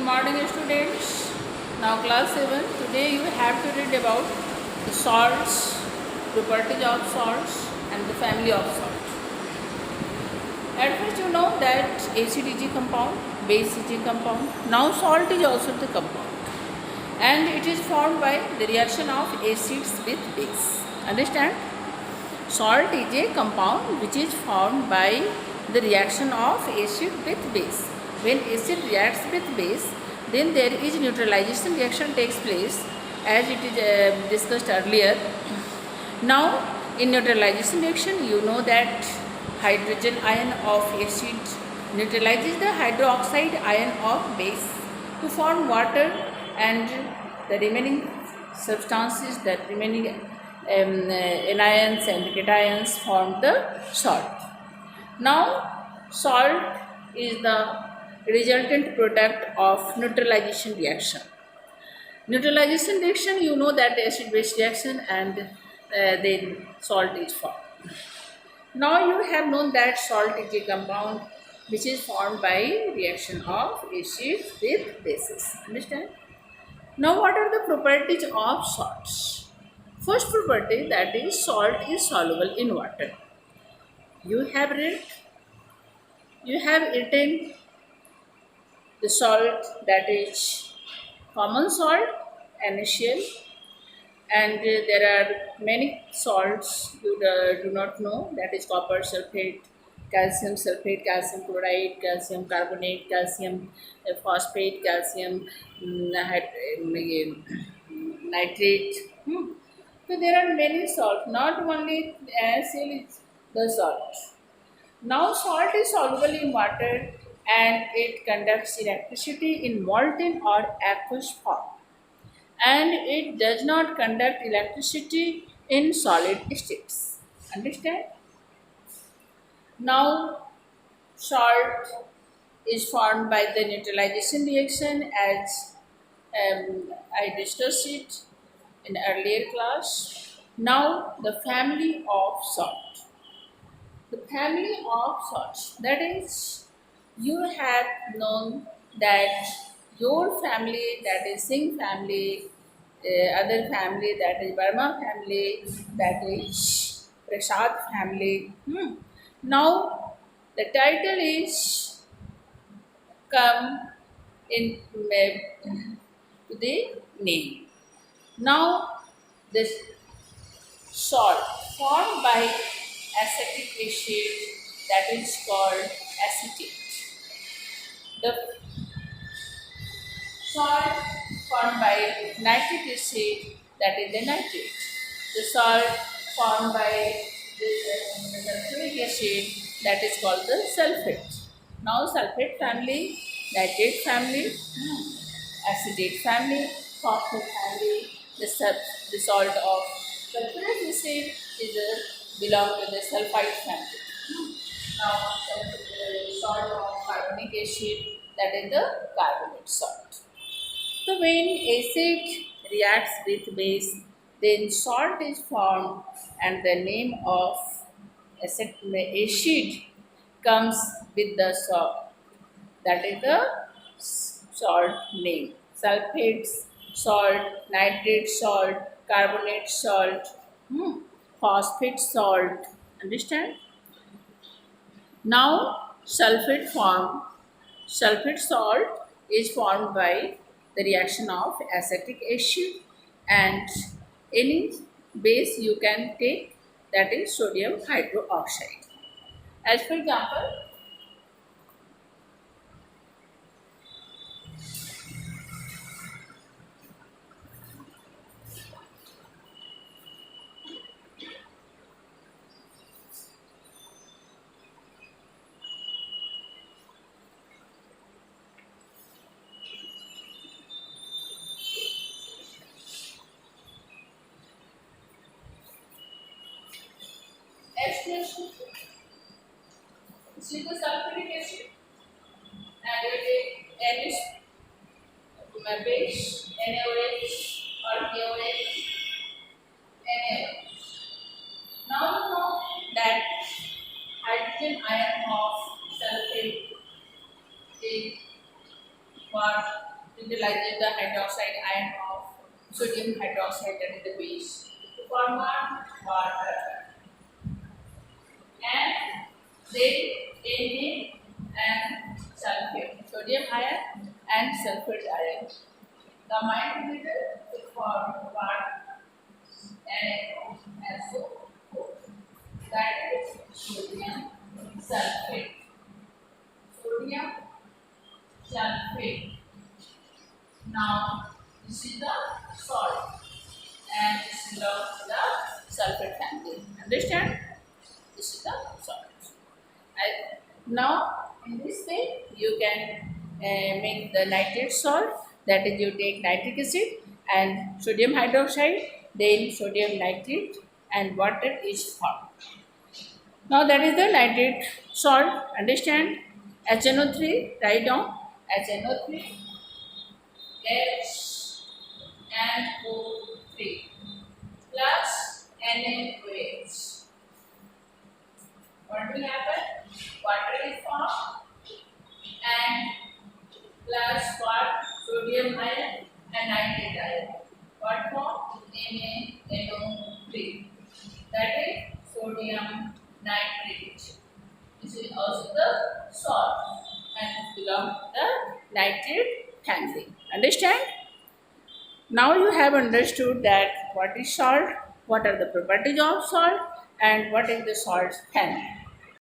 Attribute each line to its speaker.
Speaker 1: morning students. Now class 7. Today you have to read about the salts, properties of salts and the family of salts. At first you know that acid is a compound, base is a compound. Now salt is also the compound. And it is formed by the reaction of acids with base. Understand? Salt is a compound which is formed by the reaction of acid with base. When acid reacts with base, then there is neutralization reaction takes place as it is discussed earlier. Now in neutralization reaction you know that hydrogen ion of acid neutralizes the hydroxide ion of base to form water, and the remaining substances, that remaining anions and cations form the salt. Now salt is the resultant product of neutralization reaction. Neutralization reaction, you know that acid base reaction, and then salt is formed. Now you have known that salt is a compound which is formed by reaction of acid with bases. Understand? Now what are the properties of salts? First property, that is salt is soluble in water. You have read, you have eaten the salt, that is common salt, NaCl, and there are many salts you do not know, that is copper sulfate, calcium sulfate, calcium chloride, calcium carbonate, calcium phosphate, calcium nitrate. So there are many salts, not only NaCl is the salt. Now salt is soluble in water and it conducts electricity in molten or aqueous form, and it does not conduct electricity in solid states. Understand? Now salt is formed by the neutralization reaction as I discussed it in earlier class. Now the family of salt. The family of salts, that is, you have known that your family, that is Singh family, other family, that is Burma family, that is Prasad family. Now the title is come in to the name. Now this salt formed by acetic acid, that is called acetate. The salt formed by nitric acid, that is the nitrate. The salt formed by the sulfuric acid, that is called the sulfate. Now sulfate family, nitrate family, acetate family, phosphate family. The salt of sulfuric acid is belong to the sulfite family. Now the salt of carbonic acid, that is the carbonate salt. So when acid reacts with base, then salt is formed, and the name of acid comes with the salt. That is the salt name. Sulfates salt, nitrate salt, carbonate salt, phosphate salt. Understand? Now sulfate salt is formed by the reaction of acetic acid and any base you can take, that is sodium hydroxide. As for example, H2SO, this is the sulfuric acid, and we take NH base, NaOH or KOH, NaOH. Now you know that hydrogen ion of sulfate is what? utilizes the hydroxide ion of sodium hydroxide, that is the base, to form a water, and then Na and sulfate, sodium ion and sulfate ion combine together to form what? NaSO4. That is sodium sulfate. Sodium sulfate. Now this is the salt and this belongs to the sulfate family. Understand? This is the salt. And now in this way you can make the nitrate salt. That is, you take nitric acid and sodium hydroxide, then sodium nitrate, and water is formed. Now that is the nitrate salt. Understand? HNO3. Write down HNO3, H and O3 plus NaOH. What will happen? Water is formed and plus what? Sodium ion and nitrate ion. What form? NaNO3. That is sodium nitrate. This is also the salt and it belongs to the nitrate family. Understand? Now you have understood that what is salt, what are the properties of salt, and what is the salt family.